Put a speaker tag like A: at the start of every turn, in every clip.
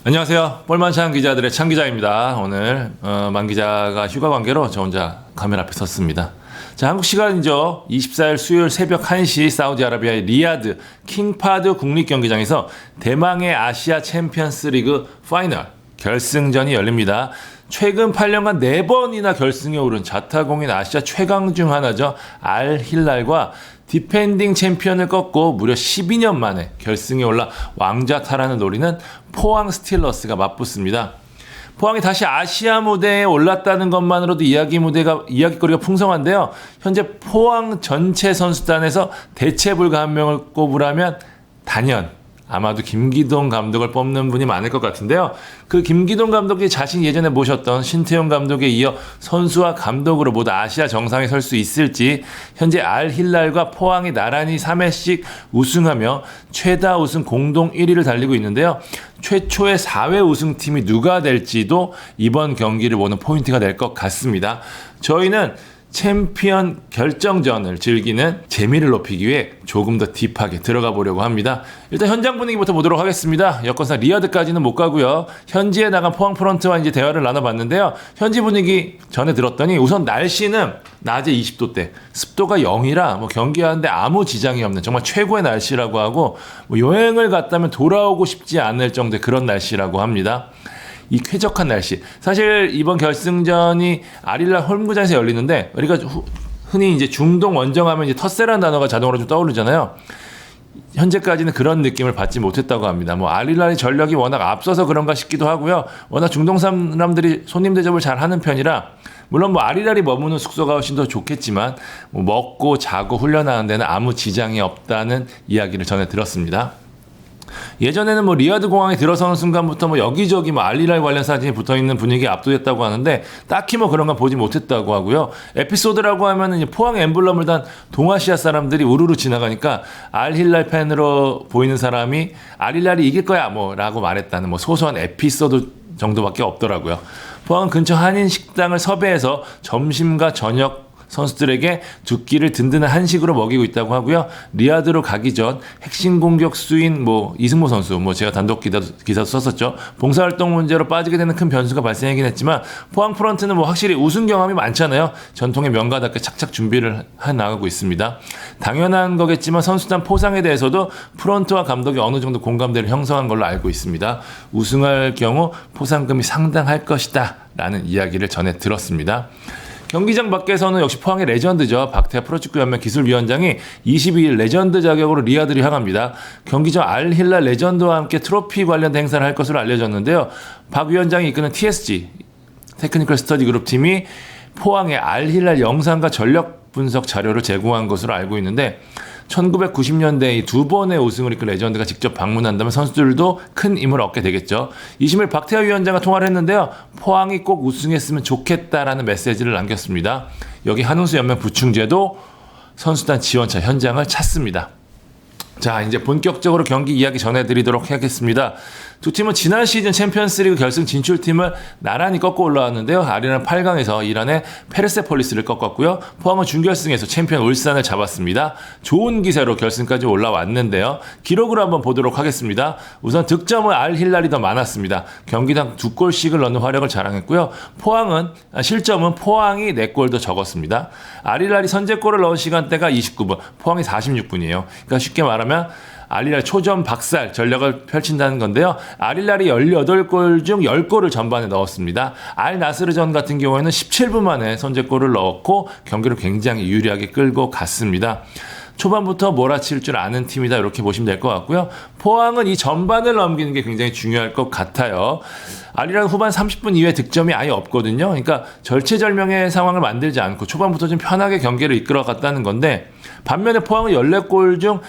A: 안녕하세요. 볼만찬 기자들의 찬 기자입니다. 오늘 만 기자가 휴가 관계로 저 혼자 카메라 앞에 섰습니다. 자, 한국 시간이죠. 24일 수요일 새벽 1시 사우디아라비아의 리야드 킹파드 국립경기장에서 대망의 아시아 챔피언스 리그 파이널 결승전이 열립니다. 최근 8년간 4번이나 결승에 오른 자타공인 아시아 최강 중 하나죠. 알 힐랄과 디펜딩 챔피언을 꺾고 무려 12년 만에 결승에 올라 왕좌 탈환을 노리는 포항 스틸러스가 맞붙습니다. 포항이 다시 아시아 무대에 올랐다는 것만으로도 이야기거리가 풍성한데요. 현재 포항 전체 선수단에서 대체 불가 한 명을 꼽으라면 단연 아마도 김기동 감독을 뽑는 분이 많을 것 같은데요. 그 김기동 감독이 자신이 예전에 모셨던 신태용 감독에 이어 선수와 감독으로 모두 아시아 정상에 설 수 있을지, 현재 알 힐랄과 포항이 나란히 3회씩 우승하며 최다 우승 공동 1위를 달리고 있는데요. 최초의 4회 우승팀이 누가 될지도 이번 경기를 보는 포인트가 될 것 같습니다. 저희는 챔피언 결정전을 즐기는 재미를 높이기 위해 조금 더 딥하게 들어가 보려고 합니다. 일단 현장 분위기부터 보도록 하겠습니다. 여건상 리야드까지는 못 가고요. 현지에 나간 포항 프런트와 이제 대화를 나눠봤는데요. 현지 분위기 전에 들었더니 우선 날씨는 낮에 20도대, 습도가 0이라 경기하는데 아무 지장이 없는 정말 최고의 날씨라고 하고, 여행을 갔다면 돌아오고 싶지 않을 정도의 그런 날씨라고 합니다. 이 쾌적한 날씨. 사실 이번 결승전이 아릴라 홈구장에서 열리는데, 우리가 흔히 이제 중동 원정하면 이제 텃세라는 단어가 자동으로 좀 떠오르잖아요. 현재까지는 그런 느낌을 받지 못했다고 합니다. 아릴라의 전력이 워낙 앞서서 그런가 싶기도 하고요. 워낙 중동 사람들이 손님 대접을 잘 하는 편이라, 물론 아릴랄이 머무는 숙소가 훨씬 더 좋겠지만 먹고 자고 훈련하는 데는 아무 지장이 없다는 이야기를 전해 들었습니다. 예전에는 리야드 공항에 들어서는 순간부터 여기저기 알릴랄 관련 사진이 붙어있는 분위기에 압도됐다고 하는데, 딱히 그런 건 보지 못했다고 하고요. 에피소드라고 하면은 이제 포항 엠블럼을 단 동아시아 사람들이 우르르 지나가니까 알힐랄 팬으로 보이는 사람이 알릴랄이 이길 거야 라고 말했다는 소소한 에피소드 정도밖에 없더라고요. 포항 근처 한인 식당을 섭외해서 점심과 저녁 선수들에게 두 끼를 든든한 한식으로 먹이고 있다고 하고요. 리야드로 가기 전 핵심 공격수인 이승모 선수, 제가 단독 기사도 썼었죠. 봉사활동 문제로 빠지게 되는 큰 변수가 발생하긴 했지만, 포항 프런트는 확실히 우승 경험이 많잖아요. 전통의 명가답게 착착 준비를 해나가고 있습니다. 당연한 거겠지만 선수단 포상에 대해서도 프런트와 감독이 어느 정도 공감대를 형성한 걸로 알고 있습니다. 우승할 경우 포상금이 상당할 것이다 라는 이야기를 전해 들었습니다. 경기장 밖에서는 역시 포항의 레전드죠. 박태하 프로축구연맹 기술위원장이 22일 레전드 자격으로 리야드를 향합니다. 경기 전 알 힐랄 레전드와 함께 트로피 관련 행사를 할 것으로 알려졌는데요. 박 위원장이 이끄는 TSG 테크니컬 스터디 그룹 팀이 포항의 알 힐랄 영상과 전력 분석 자료를 제공한 것으로 알고 있는데, 1990년대 이 두 번의 우승을 이끈 레전드가 직접 방문한다면 선수들도 큰 힘을 얻게 되겠죠. 20일 박태하 위원장과 통화를 했는데요. 포항이 꼭 우승했으면 좋겠다라는 메시지를 남겼습니다. 여기 한우수 연맹 부충제도 선수단 지원차 현장을 찾습니다. 자, 이제 본격적으로 경기 이야기 전해드리도록 하겠습니다. 두 팀은 지난 시즌 챔피언스리그 결승 진출팀을 나란히 꺾고 올라왔는데요. 아리는 8강에서 이란의 페르세폴리스를 꺾었고요. 포항은 준결승에서 챔피언 울산을 잡았습니다. 좋은 기세로 결승까지 올라왔는데요. 기록으로 한번 보도록 하겠습니다. 우선 득점은 알 힐랄이 더 많았습니다. 경기당 2골씩을 넣는 활약을 자랑했고요. 실점은 포항이 4골 더 적었습니다. 알 힐랄이 선제골을 넣은 시간대가 29분, 포항이 46분이에요. 그러니까 쉽게 말하면 알릴랄 초전 박살 전략을 펼친다는 건데요. 알릴랄이 18골 중 10골을 전반에 넣었습니다. 알 나스르전 같은 경우에는 17분 만에 선제골을 넣었고 경기를 굉장히 유리하게 끌고 갔습니다. 초반부터 몰아칠 줄 아는 팀이다, 이렇게 보시면 될 것 같고요. 포항은 이 전반을 넘기는 게 굉장히 중요할 것 같아요. 알릴랄 후반 30분 이후에 득점이 아예 없거든요. 그러니까 절체절명의 상황을 만들지 않고 초반부터 좀 편하게 경기를 이끌어갔다는 건데, 반면에 포항은 14골 중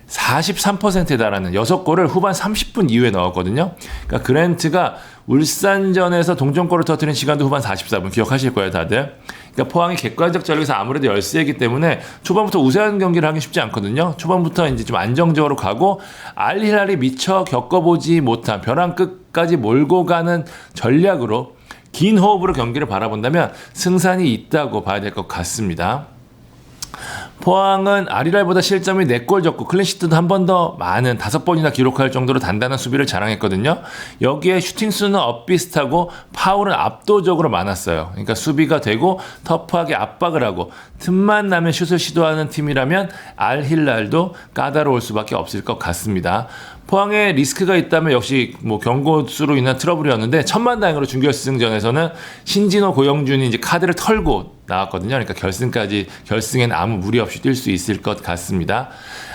A: 43%에 달하는 6골을 후반 30분 이후에 넣었거든요. 그러니까 그랜트가 울산전에서 동점골을 터뜨린 시간도 후반 44분, 기억하실 거예요 다들. 그러니까 포항이 객관적 전력에서 아무래도 열세이기 때문에 초반부터 우세한 경기를 하기 쉽지 않거든요. 초반부터 이제 좀 안정적으로 가고 알 힐랄이 미처 겪어보지 못한 벼랑 끝까지 몰고 가는 전략으로 긴 호흡으로 경기를 바라본다면 승산이 있다고 봐야 될 것 같습니다. 포항은 아리랄보다 실점이 4골 적고 클린시트도 한 번 더 많은 5번이나 기록할 정도로 단단한 수비를 자랑했거든요. 여기에 슈팅 수는 엇비슷하고 파울은 압도적으로 많았어요. 그러니까 수비가 되고 터프하게 압박을 하고 틈만 나면 슛을 시도하는 팀이라면 알힐랄도 까다로울 수밖에 없을 것 같습니다. 포항에 리스크가 있다면 역시 뭐 경고수로 인한 트러블이었는데 천만다행으로 준결승전에서는 신진호 고영준이 이제 카드를 털고 나왔거든요. 그러니까 결승에는 아무 무리 없이 뛸 수 있을 것 같습니다.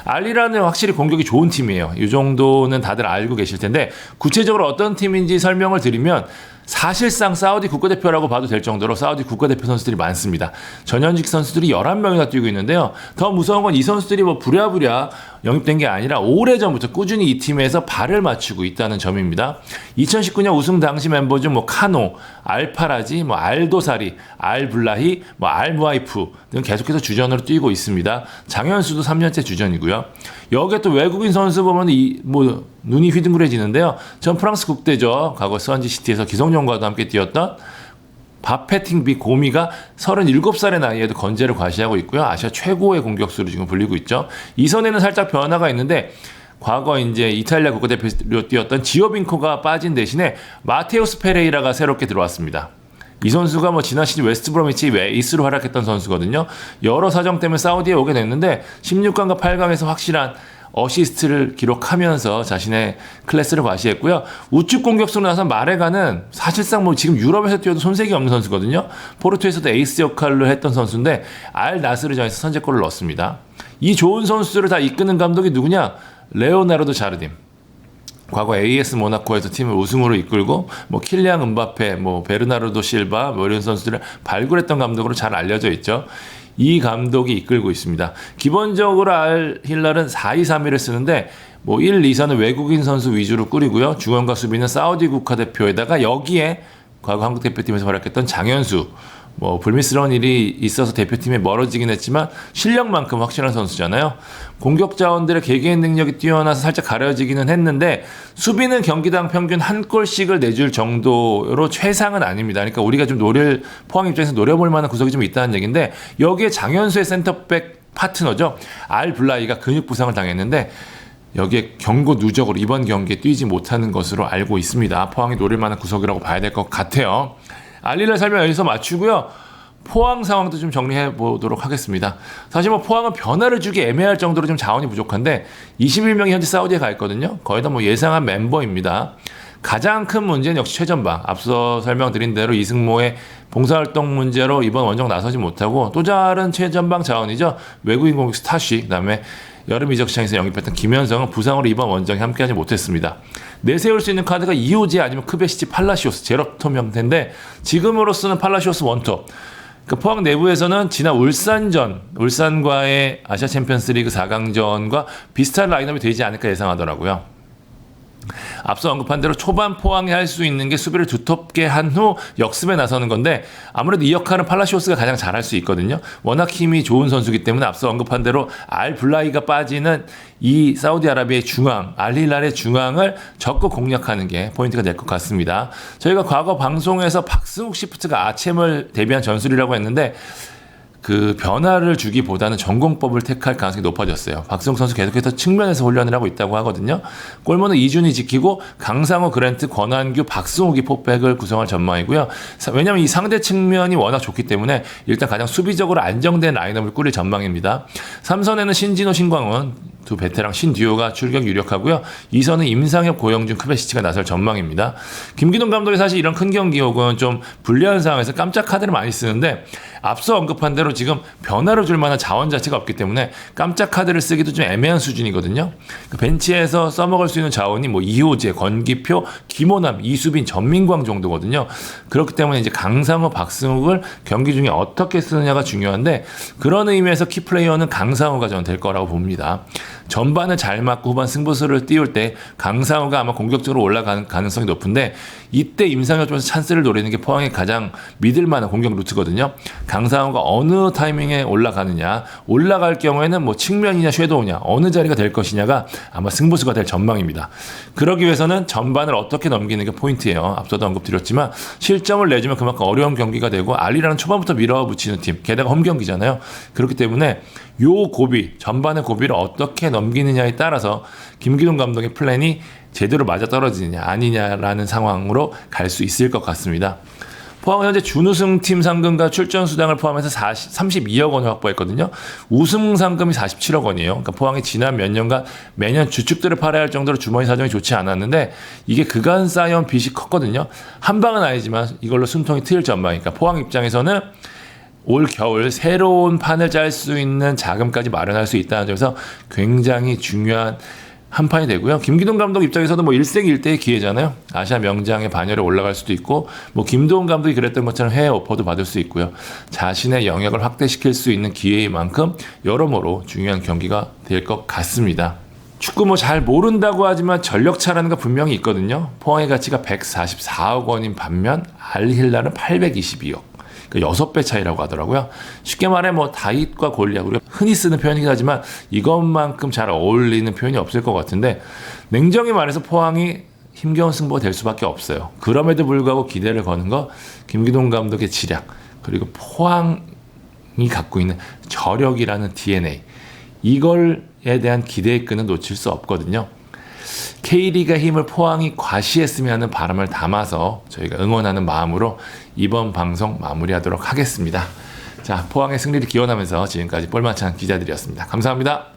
A: 알리라는 확실히 공격이 좋은 팀이에요. 이 정도는 다들 알고 계실 텐데 구체적으로 어떤 팀인지 설명을 드리면 사실상 사우디 국가대표라고 봐도 될 정도로 사우디 국가대표 선수들이 많습니다. 전현직 선수들이 11명이나 뛰고 있는데요. 더 무서운 건 이 선수들이 뭐 부랴부랴 영입된 게 아니라 오래전부터 꾸준히 이 팀에서 발을 맞추고 있다는 점입니다. 2019년 우승 당시 멤버 중 뭐 카노, 알파라지, 뭐 알도사리, 알블라히, 뭐 알무아이프 등 계속해서 주전으로 뛰고 있습니다. 장현수도 3년째 주전이고요. 여기에 또 외국인 선수 보면 뭐 눈이 휘둥그레지는데요. 전 프랑스 국대죠. 과거 스완지시티에서 기성용과도 함께 뛰었던 바페팅비 고미가 37살의 나이에도 건재를 과시하고 있고요. 아시아 최고의 공격수로 지금 불리고 있죠. 이선에는 살짝 변화가 있는데 과거 이제 이탈리아 국가대표로 뛰었던 지오빈코가 빠진 대신에 마테우스 페레이라가 새롭게 들어왔습니다. 이 선수가 뭐 지난 시즌 웨스트브로미치 에이스로 활약했던 선수거든요. 여러 사정 때문에 사우디에 오게 됐는데 16강과 8강에서 확실한 어시스트를 기록하면서 자신의 클래스를 과시했고요. 우측 공격수로 나선 마레가는 사실상 뭐 지금 유럽에서 뛰어도 손색이 없는 선수거든요. 포르투에서도 에이스 역할을 했던 선수인데 알 나스르전에서 선제골을 넣었습니다. 이 좋은 선수들을 다 이끄는 감독이 누구냐? 레오나르도 자르딤. 과거 AS 모나코에서 팀을 우승으로 이끌고 뭐 킬리앙 음바페, 뭐 베르나르도 실바 뭐 이런 선수들을 발굴했던 감독으로 잘 알려져 있죠. 이 감독이 이끌고 있습니다. 기본적으로 알 힐랄은 4-2-3-1을 쓰는데 뭐 1, 2사는 외국인 선수 위주로 꾸리고요. 중원과 수비는 사우디 국가대표에다가 여기에 과거 한국 대표팀에서 활약했던 장현수 뭐 불미스러운 일이 있어서 대표팀에 멀어지긴 했지만 실력만큼 확실한 선수잖아요. 공격 자원들의 개개인 능력이 뛰어나서 살짝 가려지기는 했는데 수비는 경기당 평균 한 골씩을 내줄 정도로 최상은 아닙니다. 그러니까 우리가 좀 포항 입장에서 노려볼 만한 구석이 좀 있다는 얘기인데 여기에 장현수의 센터백 파트너죠. 알블라이가 근육 부상을 당했는데 여기에 경고 누적으로 이번 경기에 뛰지 못하는 것으로 알고 있습니다. 포항이 노릴 만한 구석이라고 봐야 될 것 같아요. 알릴랄 설명 여기서 마치고요. 포항 상황도 좀 정리해 보도록 하겠습니다. 사실 뭐 포항은 변화를 주기 애매할 정도로 좀 자원이 부족한데 21명이 현재 사우디에 가 있거든요. 거의 다 뭐 예상한 멤버입니다. 가장 큰 문제는 역시 최전방. 앞서 설명드린 대로 이승모의 봉사활동 문제로 이번 원정 나서지 못하고 또 다른 최전방 자원이죠. 외국인 공격수 타쉬, 그다음에 여름 이적 시장에서 영입했던 김현성은 부상으로 이번 원정에 함께하지 못했습니다. 내세울 수 있는 카드가 이호지 아니면 크베시치 팔라시오스, 제로톱 형태인데 지금으로서는 팔라시오스 원톱. 그 포항 내부에서는 지난 울산과의 아시아 챔피언스리그 4강전과 비슷한 라인업이 되지 않을까 예상하더라고요. 앞서 언급한 대로 초반 포항이 할 수 있는 게 수비를 두텁게 한 후 역습에 나서는 건데 아무래도 이 역할은 팔라시오스가 가장 잘할 수 있거든요. 워낙 힘이 좋은 선수이기 때문에 앞서 언급한 대로 알블라이가 빠지는 이 사우디아라비아의 중앙, 알힐랄의 중앙을 적극 공략하는 게 포인트가 될 것 같습니다. 저희가 과거 방송에서 박승욱 시프트가 아챔을 대비한 전술이라고 했는데 그 변화를 주기보다는 전공법을 택할 가능성이 높아졌어요. 박승욱 선수 계속해서 측면에서 훈련을 하고 있다고 하거든요. 골문은 이준이 지키고 강상호, 그랜트, 권한규, 박승욱이 포백을 구성할 전망이고요. 왜냐하면 이 상대 측면이 워낙 좋기 때문에 일단 가장 수비적으로 안정된 라인업을 꾸릴 전망입니다. 3선에는 신진호, 신광훈 두 베테랑 신듀오가 출격 유력하고요. 2선은 임상혁, 고영준, 크베시치가 나설 전망입니다. 김기동 감독이 사실 이런 큰 경기 혹은 좀 불리한 상황에서 깜짝 카드를 많이 쓰는데 앞서 언급한 대로 지금 변화를 줄 만한 자원 자체가 없기 때문에 깜짝 카드를 쓰기도 좀 애매한 수준이거든요. 그 벤치에서 써먹을 수 있는 자원이 뭐 이호재, 권기표, 김호남, 이수빈, 전민광 정도거든요. 그렇기 때문에 이제 강상호, 박승욱을 경기 중에 어떻게 쓰느냐가 중요한데 그런 의미에서 키플레이어는 강상호가 저는 될 거라고 봅니다. 전반을 잘 맞고 후반 승부수를 띄울 때 강상호가 아마 공격적으로 올라가는 가능성이 높은데 이때 임상혁 쪽에서 찬스를 노리는 게 포항의 가장 믿을 만한 공격 루트거든요. 강상호가 어느 타이밍에 올라가느냐, 올라갈 경우에는 뭐 측면이냐 섀도우냐 어느 자리가 될 것이냐가 아마 승부수가 될 전망입니다. 그러기 위해서는 전반을 어떻게 넘기는 게 포인트예요. 앞서도 언급드렸지만 실점을 내주면 그만큼 어려운 경기가 되고 알리라는 초반부터 밀어붙이는 팀, 게다가 홈 경기잖아요. 그렇기 때문에 요 고비, 전반의 고비를 어떻게 넘기느냐에 따라서 김기동 감독의 플랜이 제대로 맞아떨어지느냐 아니냐라는 상황으로 갈 수 있을 것 같습니다. 포항은 현재 준우승팀 상금과 출전 수당을 포함해서 32억 원을 확보했거든요. 우승 상금이 47억 원이에요. 그러니까 포항이 지난 몇 년간 매년 주축들을 팔아야 할 정도로 주머니 사정이 좋지 않았는데 이게 그간 쌓여온 빚이 컸거든요. 한 방은 아니지만 이걸로 숨통이 트일 전망이니까 포항 입장에서는 올 겨울 새로운 판을 짤 수 있는 자금까지 마련할 수 있다는 점에서 굉장히 중요한 한 판이 되고요. 김기동 감독 입장에서도 뭐 일생일대의 기회잖아요. 아시아 명장의 반열에 올라갈 수도 있고, 뭐 김도훈 감독이 그랬던 것처럼 해외 오퍼도 받을 수 있고요. 자신의 영역을 확대시킬 수 있는 기회인 만큼 여러모로 중요한 경기가 될 것 같습니다. 축구 뭐 잘 모른다고 하지만 전력차라는 거 분명히 있거든요. 포항의 가치가 144억 원인 반면 알힐랄은 822억. 6배 차이라고 하더라고요. 쉽게 말해 뭐 다윗과 골리앗, 우리가 흔히 쓰는 표현이긴 하지만 이것만큼 잘 어울리는 표현이 없을 것 같은데 냉정히 말해서 포항이 힘겨운 승부가 될 수밖에 없어요. 그럼에도 불구하고 기대를 거는 거 김기동 감독의 지략 그리고 포항이 갖고 있는 저력이라는 DNA 이걸에 대한 기대의 끈은 놓칠 수 없거든요. K리그의 힘을 포항이 과시했으면 하는 바람을 담아서 저희가 응원하는 마음으로 이번 방송 마무리하도록 하겠습니다. 자, 포항의 승리를 기원하면서 지금까지 볼만찬 기자들이었습니다. 감사합니다.